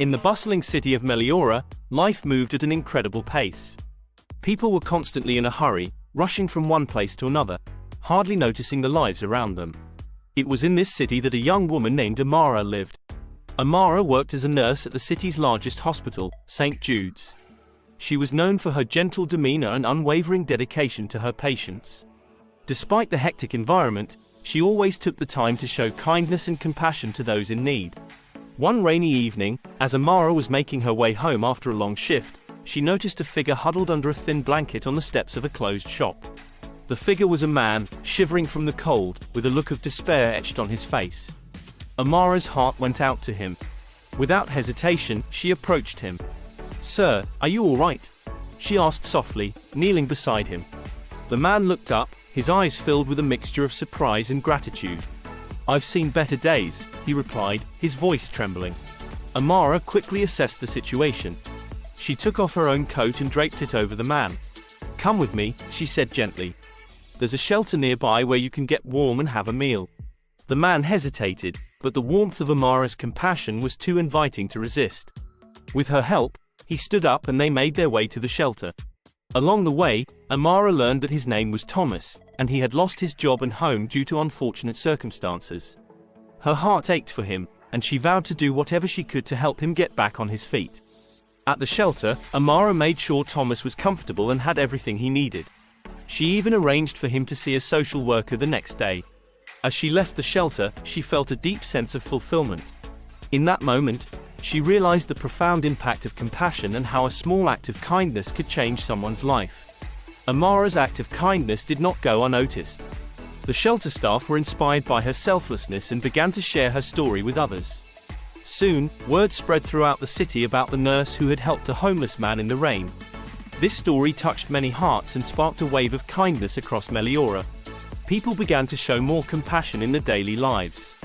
In the bustling city of Meliora, life moved at an incredible pace. People were constantly in a hurry, rushing from one place to another, hardly noticing the lives around them. It was in this city that a young woman named Amara lived. Amara worked as a nurse at the city's largest hospital, St. Jude's. She was known for her gentle demeanor and unwavering dedication to her patients. Despite the hectic environment, she always took the time to show kindness and compassion to those in need. One rainy evening, as Amara was making her way home after a long shift, she noticed a figure huddled under a thin blanket on the steps of a closed shop. The figure was a man, shivering from the cold, with a look of despair etched on his face. Amara's heart went out to him. Without hesitation, she approached him. "Sir, are you all right?" she asked softly, kneeling beside him. The man looked up, his eyes filled with a mixture of surprise and gratitude. "I've seen better days," he replied, his voice trembling. Amara quickly assessed the situation. She took off her own coat and draped it over the man. "Come with me," she said gently. "There's a shelter nearby where you can get warm and have a meal." The man hesitated, but the warmth of Amara's compassion was too inviting to resist. With her help, he stood up and they made their way to the shelter. Along the way, Amara learned that his name was Thomas, and he had lost his job and home due to unfortunate circumstances. Her heart ached for him, and she vowed to do whatever she could to help him get back on his feet. At the shelter, Amara made sure Thomas was comfortable and had everything he needed. She even arranged for him to see a social worker the next day. As she left the shelter, she felt a deep sense of fulfillment. In that moment, she realized the profound impact of compassion and how a small act of kindness could change someone's life. Amara's act of kindness did not go unnoticed. The shelter staff were inspired by her selflessness and began to share her story with others. Soon, word spread throughout the city about the nurse who had helped a homeless man in the rain. This story touched many hearts and sparked a wave of kindness across Meliora. People began to show more compassion in their daily lives.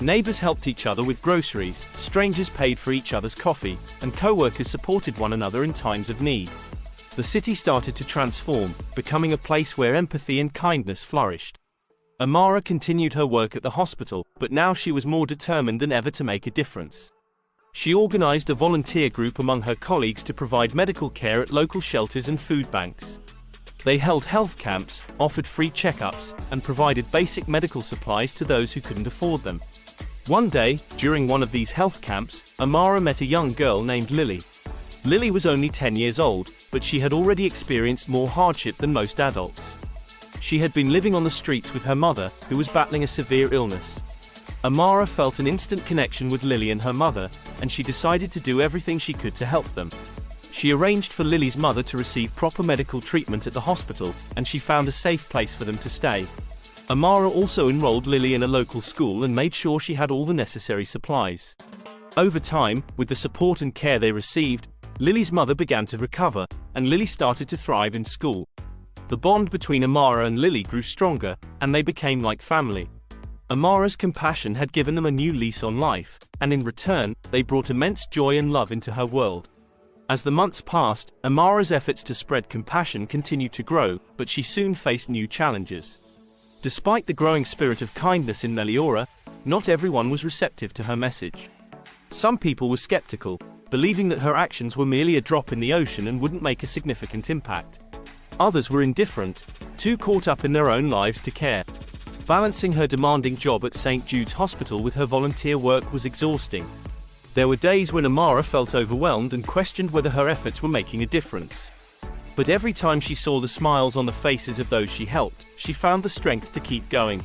Neighbors helped each other with groceries, strangers paid for each other's coffee, and co-workers supported one another in times of need. The city started to transform, becoming a place where empathy and kindness flourished. Amara continued her work at the hospital, but now she was more determined than ever to make a difference. She organized a volunteer group among her colleagues to provide medical care at local shelters and food banks. They held health camps, offered free checkups, and provided basic medical supplies to those who couldn't afford them. One day, during one of these health camps, Amara met a young girl named Lily. Lily was only 10 years old, but she had already experienced more hardship than most adults. She had been living on the streets with her mother, who was battling a severe illness. Amara felt an instant connection with Lily and her mother, and she decided to do everything she could to help them. She arranged for Lily's mother to receive proper medical treatment at the hospital, and she found a safe place for them to stay. Amara also enrolled Lily in a local school and made sure she had all the necessary supplies. Over time, with the support and care they received, Lily's mother began to recover, and Lily started to thrive in school. The bond between Amara and Lily grew stronger, and they became like family. Amara's compassion had given them a new lease on life, and in return, they brought immense joy and love into her world. As the months passed, Amara's efforts to spread compassion continued to grow, but she soon faced new challenges. Despite the growing spirit of kindness in Meliora, not everyone was receptive to her message. Some people were skeptical, believing that her actions were merely a drop in the ocean and wouldn't make a significant impact. Others were indifferent, too caught up in their own lives to care. Balancing her demanding job at St. Jude's Hospital with her volunteer work was exhausting. There were days when Amara felt overwhelmed and questioned whether her efforts were making a difference. But every time she saw the smiles on the faces of those she helped, she found the strength to keep going.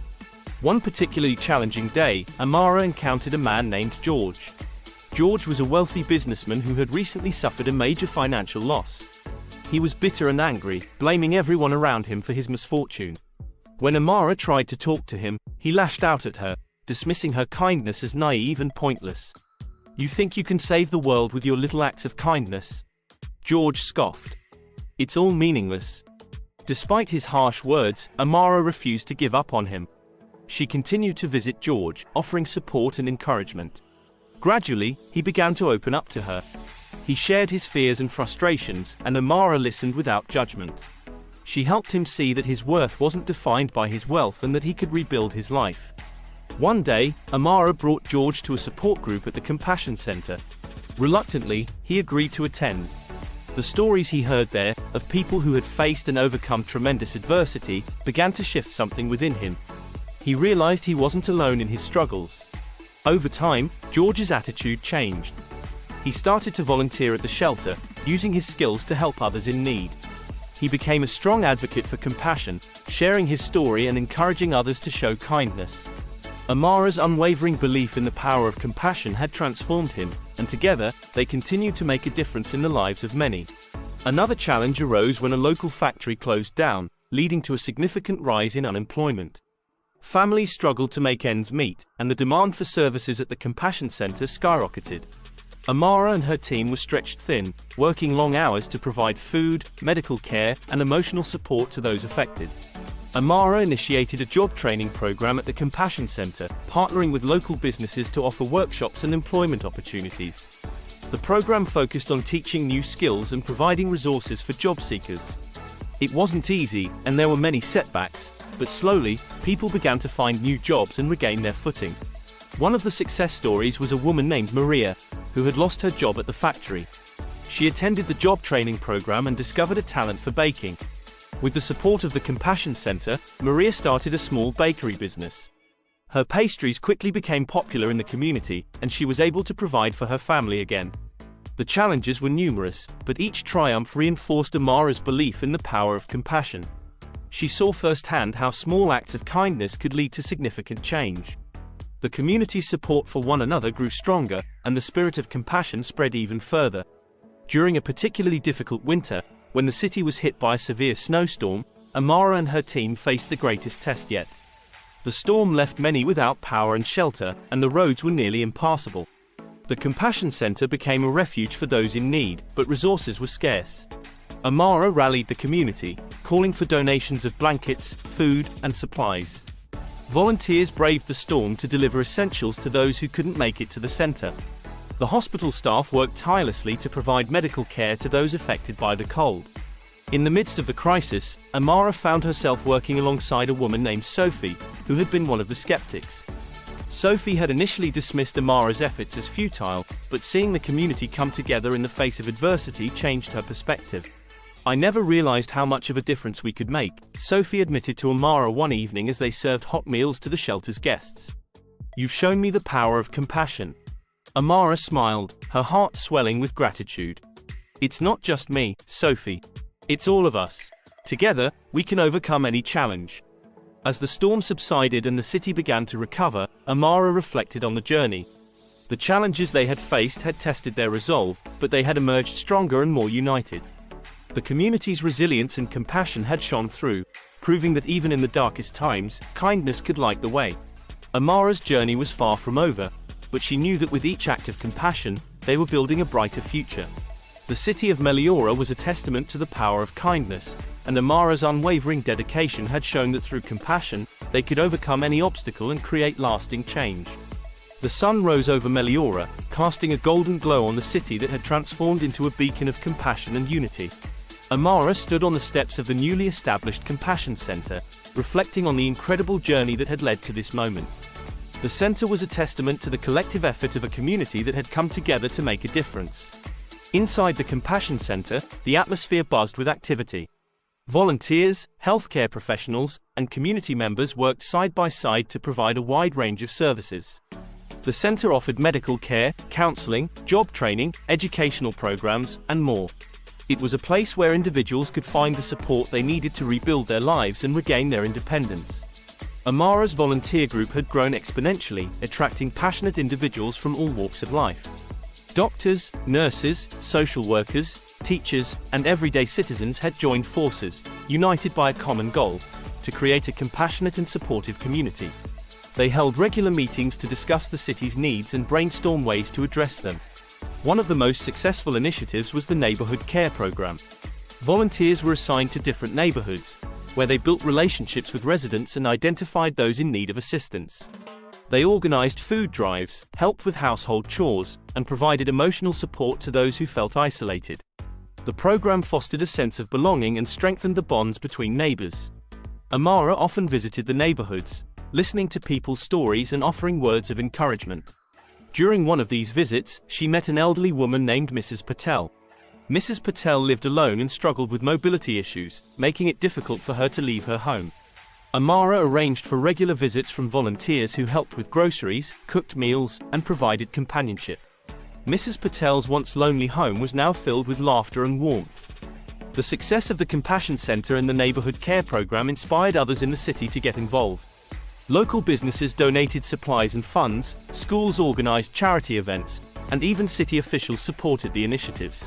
One particularly challenging day, Amara encountered a man named George. George was a wealthy businessman who had recently suffered a major financial loss. He was bitter and angry, blaming everyone around him for his misfortune. When Amara tried to talk to him, he lashed out at her, dismissing her kindness as naive and pointless. "You think you can save the world with your little acts of kindness?" George scoffed. "It's all meaningless." Despite his harsh words, Amara refused to give up on him. She continued to visit George, offering support and encouragement. Gradually, he began to open up to her. He shared his fears and frustrations, and Amara listened without judgment. She helped him see that his worth wasn't defined by his wealth and that he could rebuild his life. One day, Amara brought George to a support group at the Compassion Center. Reluctantly, he agreed to attend. The stories he heard there, of people who had faced and overcome tremendous adversity, began to shift something within him. He realized he wasn't alone in his struggles. Over time, George's attitude changed. He started to volunteer at the shelter, using his skills to help others in need. He became a strong advocate for compassion, sharing his story and encouraging others to show kindness. Amara's unwavering belief in the power of compassion had transformed him, and together, they continued to make a difference in the lives of many. Another challenge arose when a local factory closed down, leading to a significant rise in unemployment. Families struggled to make ends meet, and the demand for services at the Compassion Center skyrocketed. Amara and her team were stretched thin, working long hours to provide food, medical care, and emotional support to those affected. Amara initiated a job training program at the Compassion Center, partnering with local businesses to offer workshops and employment opportunities. The program focused on teaching new skills and providing resources for job seekers. It wasn't easy, and there were many setbacks, but slowly, people began to find new jobs and regain their footing. One of the success stories was a woman named Maria, who had lost her job at the factory. She attended the job training program and discovered a talent for baking. With the support of the Compassion Center, Maria started a small bakery business. Her pastries quickly became popular in the community, and she was able to provide for her family again. The challenges were numerous, but each triumph reinforced Amara's belief in the power of compassion. She saw firsthand how small acts of kindness could lead to significant change. The community's support for one another grew stronger, and the spirit of compassion spread even further. During a particularly difficult winter, when the city was hit by a severe snowstorm, Amara and her team faced the greatest test yet. The storm left many without power and shelter, and the roads were nearly impassable. The Compassion Center became a refuge for those in need, but resources were scarce. Amara rallied the community, calling for donations of blankets, food, and supplies. Volunteers braved the storm to deliver essentials to those who couldn't make it to the center. The hospital staff worked tirelessly to provide medical care to those affected by the cold. In the midst of the crisis, Amara found herself working alongside a woman named Sophie, who had been one of the skeptics. Sophie had initially dismissed Amara's efforts as futile, but seeing the community come together in the face of adversity changed her perspective. "I never realized how much of a difference we could make," Sophie admitted to Amara one evening as they served hot meals to the shelter's guests. "You've shown me the power of compassion." Amara smiled, her heart swelling with gratitude. "It's not just me, Sophie. It's all of us. Together, we can overcome any challenge." As the storm subsided and the city began to recover, Amara reflected on the journey. The challenges they had faced had tested their resolve, but they had emerged stronger and more united. The community's resilience and compassion had shone through, proving that even in the darkest times, kindness could light the way. Amara's journey was far from over, but she knew that with each act of compassion, they were building a brighter future. The city of Meliora was a testament to the power of kindness, and Amara's unwavering dedication had shown that through compassion, they could overcome any obstacle and create lasting change. The sun rose over Meliora, casting a golden glow on the city that had transformed into a beacon of compassion and unity. Amara stood on the steps of the newly established Compassion Center, reflecting on the incredible journey that had led to this moment. The center was a testament to the collective effort of a community that had come together to make a difference. Inside the Compassion Center, the atmosphere buzzed with activity. Volunteers, healthcare professionals, and community members worked side by side to provide a wide range of services. The center offered medical care, counseling, job training, educational programs, and more. It was a place where individuals could find the support they needed to rebuild their lives and regain their independence. Amara's volunteer group had grown exponentially, attracting passionate individuals from all walks of life. Doctors, nurses, social workers, teachers, and everyday citizens had joined forces, united by a common goal: to create a compassionate and supportive community. They held regular meetings to discuss the city's needs and brainstorm ways to address them. One of the most successful initiatives was the Neighborhood Care Program. Volunteers were assigned to different neighborhoods, where they built relationships with residents and identified those in need of assistance. They organized food drives, helped with household chores, and provided emotional support to those who felt isolated. The program fostered a sense of belonging and strengthened the bonds between neighbors. Amara often visited the neighborhoods, listening to people's stories and offering words of encouragement. During one of these visits, she met an elderly woman named Mrs. Patel. Mrs. Patel lived alone and struggled with mobility issues, making it difficult for her to leave her home. Amara arranged for regular visits from volunteers who helped with groceries, cooked meals, and provided companionship. Mrs. Patel's once lonely home was now filled with laughter and warmth. The success of the Compassion Center and the neighborhood care program inspired others in the city to get involved. Local businesses donated supplies and funds, schools organized charity events, and even city officials supported the initiatives.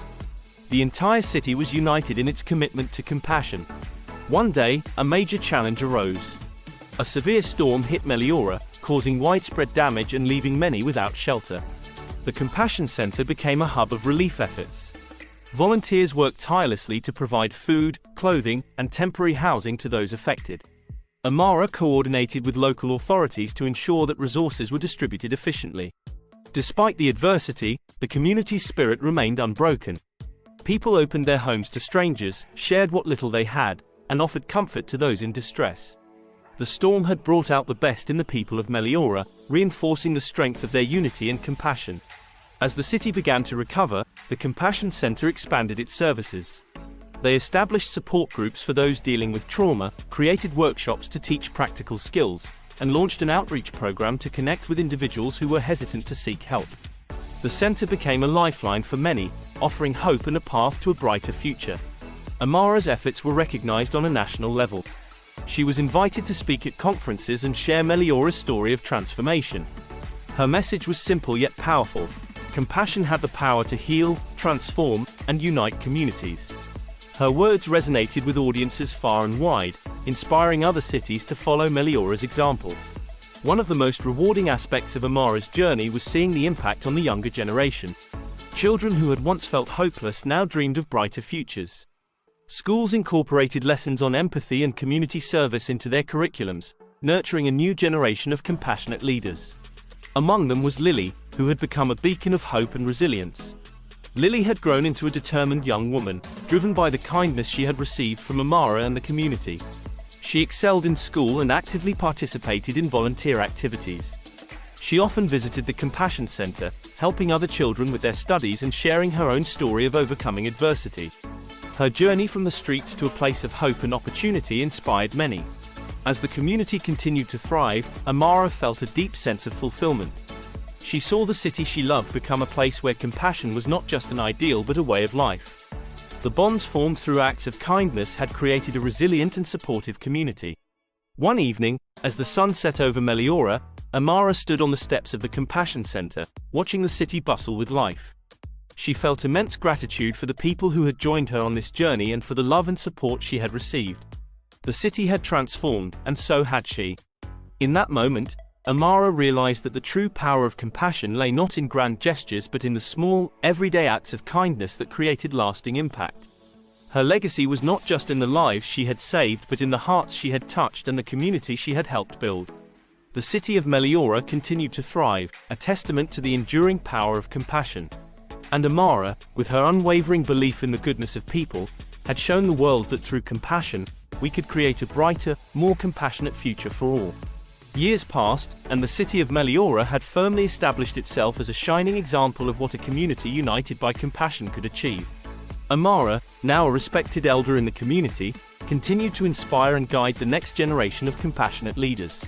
The entire city was united in its commitment to compassion. One day, a major challenge arose. A severe storm hit Meliora, causing widespread damage and leaving many without shelter. The Compassion Center became a hub of relief efforts. Volunteers worked tirelessly to provide food, clothing, and temporary housing to those affected. Amara coordinated with local authorities to ensure that resources were distributed efficiently. Despite the adversity, the community's spirit remained unbroken. People opened their homes to strangers, shared what little they had, and offered comfort to those in distress. The storm had brought out the best in the people of Meliora, reinforcing the strength of their unity and compassion. As the city began to recover, the Compassion Center expanded its services. They established support groups for those dealing with trauma, created workshops to teach practical skills, and launched an outreach program to connect with individuals who were hesitant to seek help. The center became a lifeline for many, offering hope and a path to a brighter future. Amara's efforts were recognized on a national level. She was invited to speak at conferences and share Meliora's story of transformation. Her message was simple yet powerful. Compassion had the power to heal, transform, and unite communities. Her words resonated with audiences far and wide, inspiring other cities to follow Meliora's example. One of the most rewarding aspects of Amara's journey was seeing the impact on the younger generation. Children who had once felt hopeless now dreamed of brighter futures. Schools incorporated lessons on empathy and community service into their curriculums, nurturing a new generation of compassionate leaders. Among them was Lily, who had become a beacon of hope and resilience. Lily had grown into a determined young woman, driven by the kindness she had received from Amara and the community. She excelled in school and actively participated in volunteer activities. She often visited the Compassion Center, helping other children with their studies and sharing her own story of overcoming adversity. Her journey from the streets to a place of hope and opportunity inspired many. As the community continued to thrive, Amara felt a deep sense of fulfillment. She saw the city she loved become a place where compassion was not just an ideal but a way of life. The bonds formed through acts of kindness had created a resilient and supportive community. One evening, as the sun set over Meliora, Amara stood on the steps of the Compassion Center, watching the city bustle with life. She felt immense gratitude for the people who had joined her on this journey and for the love and support she had received. The city had transformed, and so had she. In that moment, Amara realized that the true power of compassion lay not in grand gestures but in the small, everyday acts of kindness that created lasting impact. Her legacy was not just in the lives she had saved but in the hearts she had touched and the community she had helped build. The city of Meliora continued to thrive, a testament to the enduring power of compassion. And Amara, with her unwavering belief in the goodness of people, had shown the world that through compassion, we could create a brighter, more compassionate future for all. Years passed, and the city of Meliora had firmly established itself as a shining example of what a community united by compassion could achieve. Amara, now a respected elder in the community, continued to inspire and guide the next generation of compassionate leaders.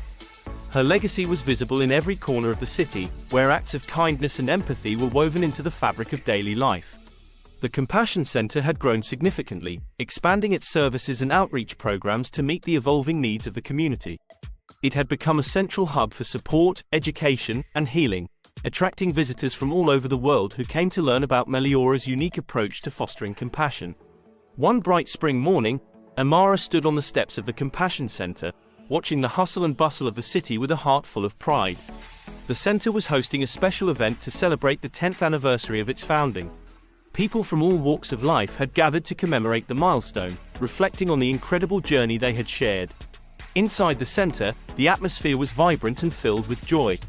Her legacy was visible in every corner of the city, where acts of kindness and empathy were woven into the fabric of daily life. The Compassion Center had grown significantly, expanding its services and outreach programs to meet the evolving needs of the community. It had become a central hub for support, education, and healing, attracting visitors from all over the world who came to learn about Meliora's unique approach to fostering compassion. One bright spring morning, Amara stood on the steps of the Compassion Center, watching the hustle and bustle of the city with a heart full of pride. The center was hosting a special event to celebrate the 10th anniversary of its founding. People from all walks of life had gathered to commemorate the milestone, reflecting on the incredible journey they had shared. Inside the center, the atmosphere was vibrant and filled with joy.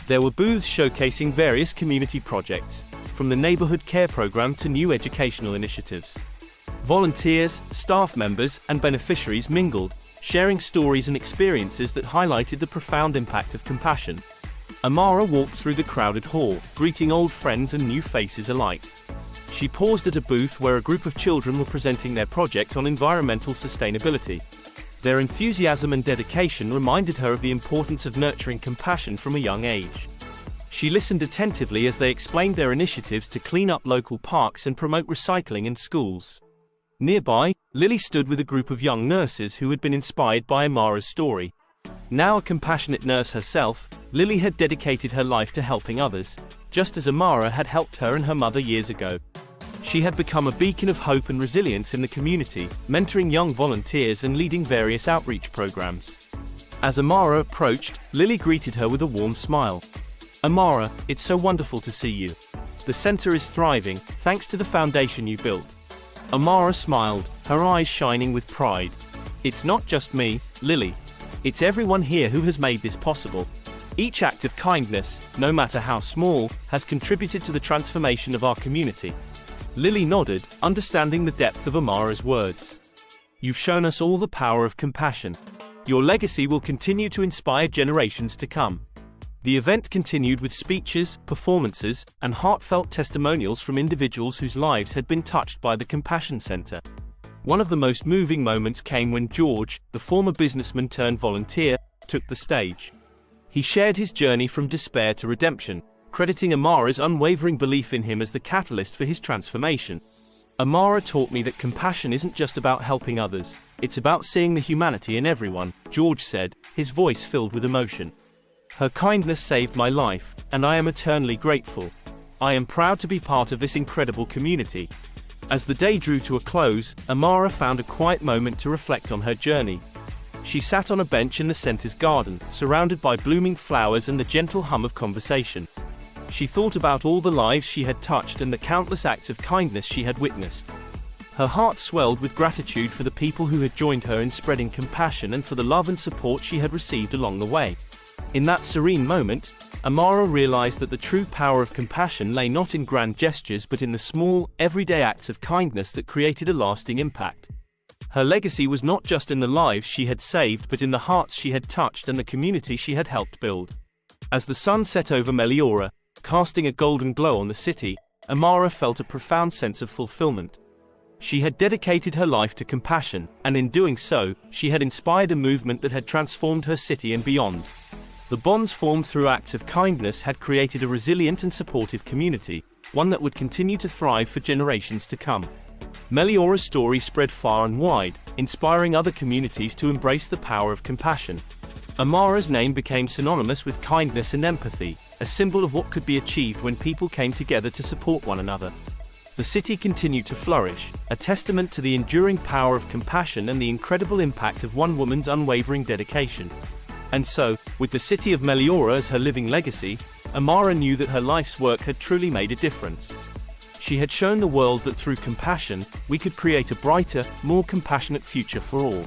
There were booths showcasing various community projects, from the neighborhood care program to new educational initiatives. Volunteers, staff members, and beneficiaries mingled, sharing stories and experiences that highlighted the profound impact of compassion. Amara walked through the crowded hall, greeting old friends and new faces alike. She paused at a booth where a group of children were presenting their project on environmental sustainability. Their enthusiasm and dedication reminded her of the importance of nurturing compassion from a young age. She listened attentively as they explained their initiatives to clean up local parks and promote recycling in schools. Nearby, Lily stood with a group of young nurses who had been inspired by Amara's story. Now a compassionate nurse herself, Lily had dedicated her life to helping others, just as Amara had helped her and her mother years ago. She had become a beacon of hope and resilience in the community, mentoring young volunteers and leading various outreach programs. As Amara approached, Lily greeted her with a warm smile. "Amara, it's so wonderful to see you. The center is thriving, thanks to the foundation you built." Amara smiled, her eyes shining with pride. "It's not just me, Lily. It's everyone here who has made this possible. Each act of kindness, no matter how small, has contributed to the transformation of our community." Lily nodded, understanding the depth of Amara's words. "You've shown us all the power of compassion. Your legacy will continue to inspire generations to come." The event continued with speeches, performances, and heartfelt testimonials from individuals whose lives had been touched by the Compassion Center. One of the most moving moments came when George, the former businessman turned volunteer, took the stage. He shared his journey from despair to redemption, crediting Amara's unwavering belief in him as the catalyst for his transformation. "Amara taught me that compassion isn't just about helping others, it's about seeing the humanity in everyone," George said, his voice filled with emotion. "Her kindness saved my life, and I am eternally grateful. I am proud to be part of this incredible community." As the day drew to a close, Amara found a quiet moment to reflect on her journey. She sat on a bench in the center's garden, surrounded by blooming flowers and the gentle hum of conversation. She thought about all the lives she had touched and the countless acts of kindness she had witnessed. Her heart swelled with gratitude for the people who had joined her in spreading compassion and for the love and support she had received along the way. In that serene moment, Amara realized that the true power of compassion lay not in grand gestures but in the small, everyday acts of kindness that created a lasting impact. Her legacy was not just in the lives she had saved but in the hearts she had touched and the community she had helped build. As the sun set over Meliora, casting a golden glow on the city, Amara felt a profound sense of fulfillment. She had dedicated her life to compassion, and in doing so, she had inspired a movement that had transformed her city and beyond. The bonds formed through acts of kindness had created a resilient and supportive community, one that would continue to thrive for generations to come. Meliora's story spread far and wide, inspiring other communities to embrace the power of compassion. Amara's name became synonymous with kindness and empathy, a symbol of what could be achieved when people came together to support one another. The city continued to flourish, a testament to the enduring power of compassion and the incredible impact of one woman's unwavering dedication. And so, with the city of Meliora as her living legacy, Amara knew that her life's work had truly made a difference. She had shown the world that through compassion, we could create a brighter, more compassionate future for all.